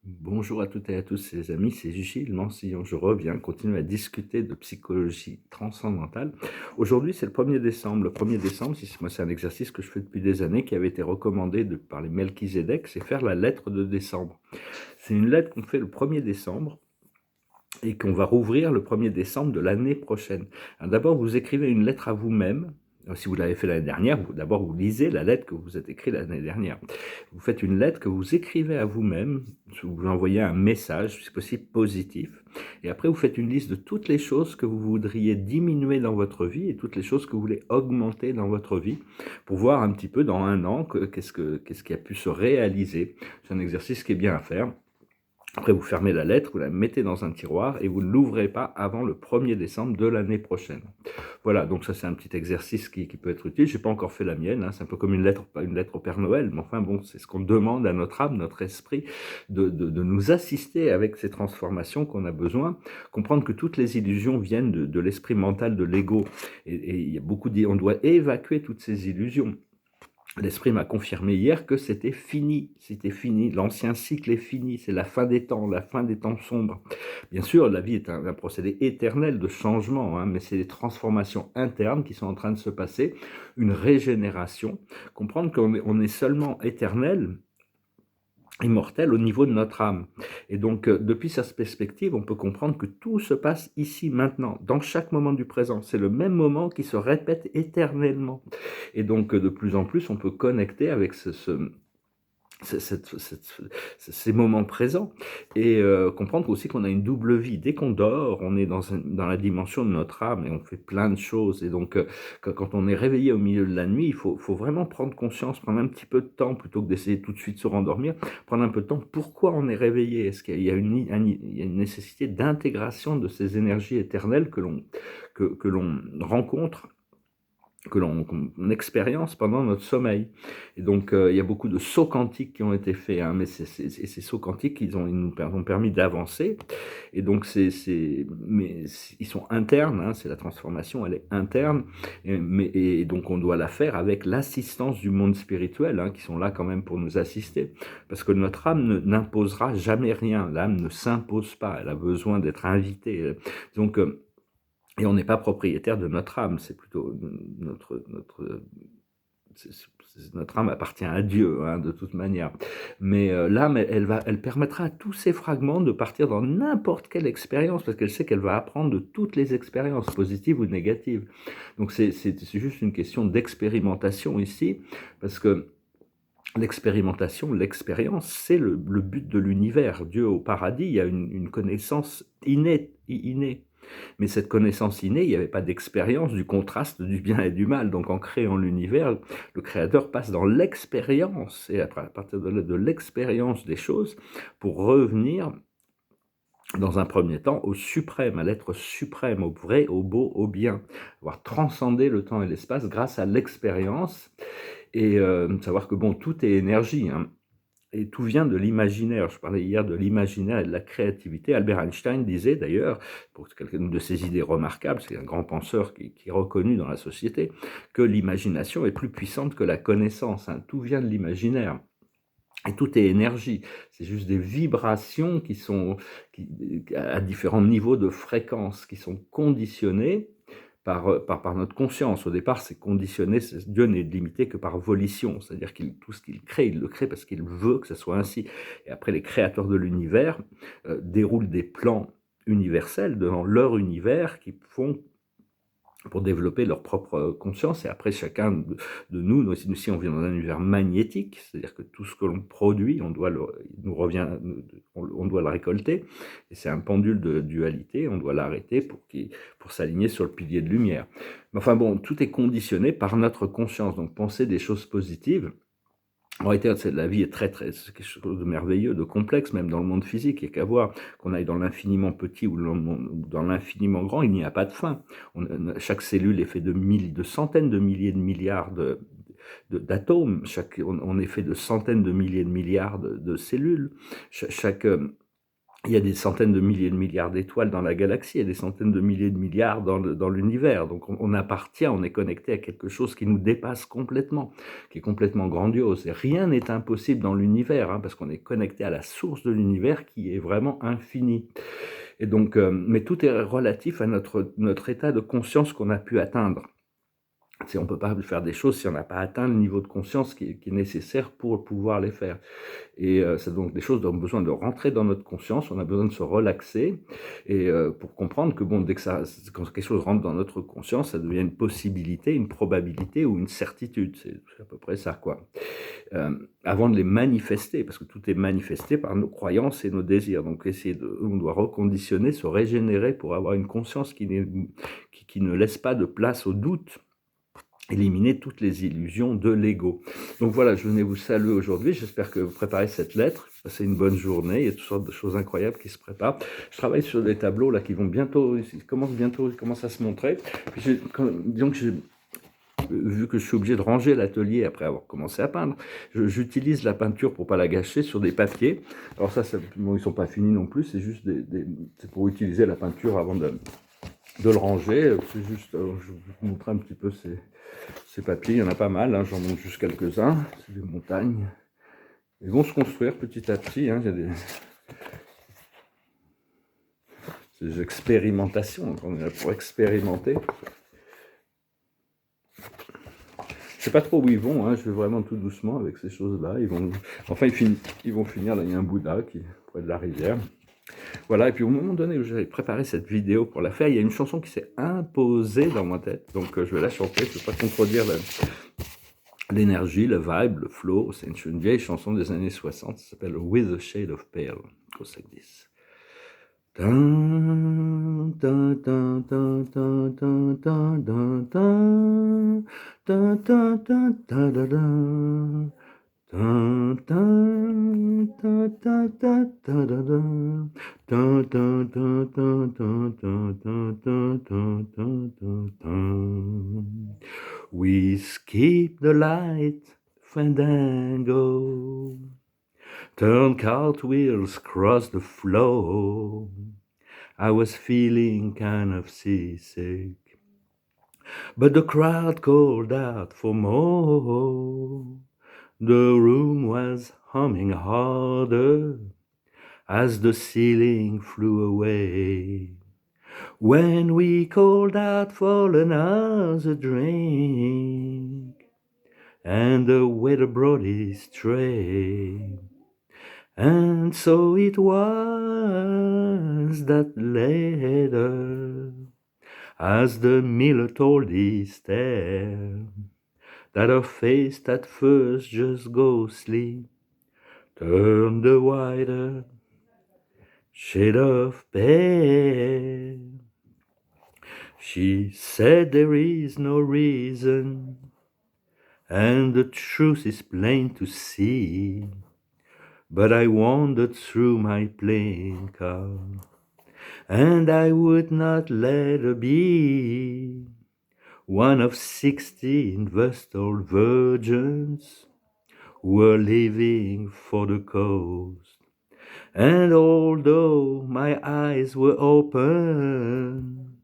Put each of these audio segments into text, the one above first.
Bonjour à toutes et à tous les amis, c'est Gilles Mansillon. Je reviens continuer à discuter de psychologie transcendantale. Aujourd'hui, c'est le 1er décembre. Le 1er décembre, moi, c'est un exercice que je fais depuis des années, qui avait été recommandé par les Melchizedek, c'est faire la lettre de décembre. C'est une lettre qu'on fait le 1er décembre et qu'on va rouvrir le 1er décembre de l'année prochaine. D'abord, vous écrivez une lettre à vous-même. Si vous l'avez fait l'année dernière, d'abord vous lisez la lettre que vous avez écrite l'année dernière. Vous faites une lettre que vous écrivez à vous-même, vous envoyez un message, si possible positif, et après vous faites une liste de toutes les choses que vous voudriez diminuer dans votre vie et toutes les choses que vous voulez augmenter dans votre vie, pour voir un petit peu dans un an qu'est-ce qui a pu se réaliser. C'est un exercice qui est bien à faire. Après, vous fermez la lettre, vous la mettez dans un tiroir et vous ne l'ouvrez pas avant le 1er décembre de l'année prochaine. Voilà, donc ça c'est un petit exercice qui peut être utile. Je n'ai pas encore fait la mienne, hein. C'est un peu comme pas une lettre au Père Noël, mais enfin bon, c'est ce qu'on demande à notre âme, notre esprit, de nous assister avec ces transformations qu'on a besoin. Comprendre que toutes les illusions viennent de l'esprit mental, de l'ego. Et il y a on doit évacuer toutes ces illusions. L'esprit m'a confirmé hier que c'était fini, l'ancien cycle est fini, c'est la fin des temps sombres. Bien sûr, la vie est un procédé éternel de changement, hein, mais c'est des transformations internes qui sont en train de se passer, une régénération, comprendre qu'on est seulement éternel, immortel au niveau de notre âme. Et donc, depuis cette perspective, on peut comprendre que tout se passe ici, maintenant, dans chaque moment du présent. C'est le même moment qui se répète éternellement. Et donc, de plus en plus, on peut connecter avec ces moments présents et comprendre aussi qu'on a une double vie. Dès qu'on dort, on est dans la dimension de notre âme et on fait plein de choses. Et donc, quand on est réveillé au milieu de la nuit, il faut vraiment prendre conscience, prendre un petit peu de temps plutôt que d'essayer tout de suite de se rendormir, prendre un peu de temps. Pourquoi on est réveillé? Est-ce qu'il y a il y a une nécessité d'intégration de ces énergies éternelles que l'on rencontre, qu'on expérience pendant notre sommeil. Et donc, il y a beaucoup de sauts quantiques qui ont été faits, hein, mais ces sauts quantiques, ils nous ont permis d'avancer. Et donc, ils sont internes, hein, c'est la transformation, elle est interne, et donc on doit la faire avec l'assistance du monde spirituel, hein, qui sont là quand même pour nous assister, parce que notre âme n'imposera jamais rien, l'âme ne s'impose pas, elle a besoin d'être invitée. Donc, et on n'est pas propriétaire de notre âme, c'est plutôt notre âme appartient à Dieu, hein, de toute manière. Mais l'âme, elle permettra à tous ces fragments de partir dans n'importe quelle expérience, parce qu'elle sait qu'elle va apprendre de toutes les expériences, positives ou négatives. Donc c'est juste une question d'expérimentation ici, parce que l'expérimentation, l'expérience, c'est le but de l'univers. Dieu au paradis, il y a une connaissance innée. Mais cette connaissance innée, il n'y avait pas d'expérience du contraste du bien et du mal. Donc en créant l'univers, le créateur passe dans l'expérience, et après, à partir de l'expérience des choses, pour revenir dans un premier temps au suprême, à l'être suprême, au vrai, au beau, au bien, avoir transcendé le temps et l'espace grâce à l'expérience, et savoir que bon, tout est énergie, hein. Et tout vient de l'imaginaire. Je parlais hier de l'imaginaire et de la créativité. Albert Einstein disait d'ailleurs, pour quelqu'une de ses idées remarquables, c'est un grand penseur qui est reconnu dans la société, que l'imagination est plus puissante que la connaissance, hein. Tout vient de l'imaginaire. Et tout est énergie. C'est juste des vibrations à différents niveaux de fréquence, qui sont conditionnées par notre conscience. Au départ, c'est conditionné, Dieu n'est limité que par volition, c'est-à-dire tout ce qu'il crée, il le crée parce qu'il veut que ce soit ainsi. Et après, les créateurs de l'univers déroulent des plans universels dans leur univers qui font pour développer leur propre conscience. Et après, chacun de nous, si on vient dans un univers magnétique, c'est-à-dire que tout ce que l'on produit, on doit on doit le récolter. Et c'est un pendule de dualité, on doit l'arrêter pour s'aligner sur le pilier de lumière. Mais enfin bon, tout est conditionné par notre conscience. Donc penser des choses positives. En réalité, la vie est c'est quelque chose de merveilleux, de complexe, même dans le monde physique. Il n'y a qu'à voir qu'on aille dans l'infiniment petit ou dans l'infiniment grand, il n'y a pas de fin. Chaque cellule est faite de centaines de milliers de milliards d'atomes. On est fait de centaines de milliers de milliards de cellules. il y a des centaines de milliers de milliards d'étoiles dans la galaxie, il y a des centaines de milliers de milliards dans l'univers. Donc on appartient, on est connecté à quelque chose qui nous dépasse complètement, qui est complètement grandiose. Et rien n'est impossible dans l'univers, hein, parce qu'on est connecté à la source de l'univers qui est vraiment infinie. Et donc, mais tout est relatif à notre état de conscience qu'on a pu atteindre. On ne peut pas faire des choses si on n'a pas atteint le niveau de conscience qui est nécessaire pour pouvoir les faire. Et c'est donc des choses dont on a besoin de rentrer dans notre conscience, on a besoin de se relaxer, et pour comprendre que bon, quand quelque chose rentre dans notre conscience, ça devient une possibilité, une probabilité ou une certitude. C'est à peu près ça, quoi. Avant de les manifester, parce que tout est manifesté par nos croyances et nos désirs. Donc on doit reconditionner, se régénérer pour avoir une conscience qui ne laisse pas de place au doute, éliminer toutes les illusions de l'ego. Donc voilà, je venais vous saluer aujourd'hui, j'espère que vous préparez cette lettre, passez une bonne journée, il y a toutes sortes de choses incroyables qui se préparent. Je travaille sur des tableaux là qui vont bientôt, ils commencent à se montrer. Puis disons que vu que je suis obligé de ranger l'atelier après avoir commencé à peindre, j'utilise la peinture pour pas la gâcher sur des papiers. Alors ça bon, ils sont pas finis non plus, c'est juste c'est pour utiliser la peinture avant de le ranger. C'est juste, je vais vous montrer un petit peu ces papiers, il y en a pas mal, hein, j'en montre juste quelques-uns, c'est des montagnes. Ils vont se construire petit à petit, hein, il y a des expérimentations, on est là pour expérimenter. Je sais pas trop où ils vont, hein, je vais vraiment tout doucement avec ces choses-là. Ils vont finir, là il y a un Bouddha qui est près de la rivière. Voilà, et puis au moment donné où j'avais préparé cette vidéo pour la faire, il y a une chanson qui s'est imposée dans ma tête, donc je vais la chanter, je ne vais pas contredire l'énergie, le vibe, le flow. C'est une vieille chanson des années 60, ça s'appelle With a Shade of Pale, goes like this. We skip the light fandango, turn cartwheels across the floor. I was feeling kind of seasick, but the crowd called out for more. The room was humming harder as the ceiling flew away. When we called out for another drink, and the waiter brought his tray. And so it was that later, as the miller told his tale, that her face at first just ghostly turned a whiter shade of pale. She said there is no reason, and the truth is plain to see, but I wandered through my playing card, and I would not let her be one of 16 vestal virgins who were leaving for the coast. And although my eyes were open,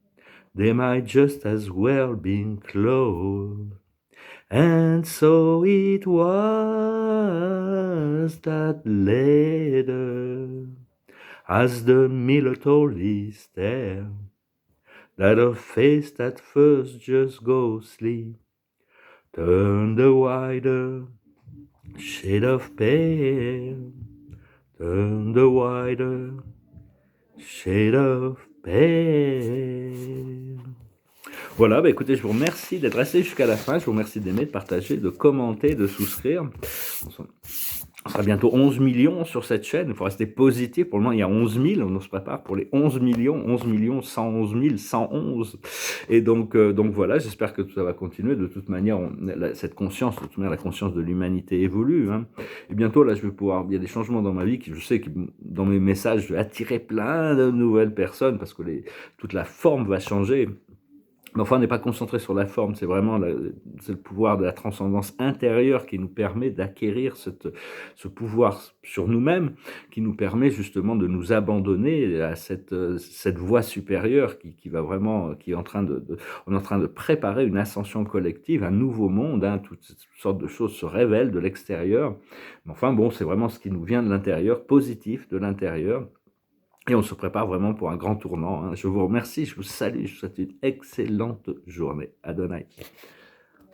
they might just as well been closed. And so it was that later, as the miller told his tale, that her face at first just ghostly turned a whiter shade of pale, turned a whiter shade of pale. Voilà, bah écoutez, je vous remercie d'être resté jusqu'à la fin, je vous remercie d'aimer, de partager, de commenter, de souscrire. On sera bientôt 11 millions sur cette chaîne, il faut rester positif, pour le moment il y a 11 000, on se prépare pour les 11 millions, 111 000, 111. Et donc voilà, j'espère que tout ça va continuer, de toute manière, cette conscience, de toute manière la conscience de l'humanité évolue, hein. Et bientôt là, il y a des changements dans ma vie, je sais que dans mes messages, je vais attirer plein de nouvelles personnes, parce que toute la forme va changer. Mais enfin, on n'est pas concentré sur la forme, c'est le pouvoir de la transcendance intérieure qui nous permet d'acquérir ce pouvoir sur nous-mêmes, qui nous permet justement de nous abandonner à cette voie supérieure qui va vraiment, qui est en train on est en train de préparer une ascension collective, un nouveau monde, hein, toutes sortes de choses se révèlent de l'extérieur. Mais enfin bon, c'est vraiment ce qui nous vient de l'intérieur, positif de l'intérieur. Et on se prépare vraiment pour un grand tournant, hein. Je vous remercie, je vous salue, je vous souhaite une excellente journée. Adonai.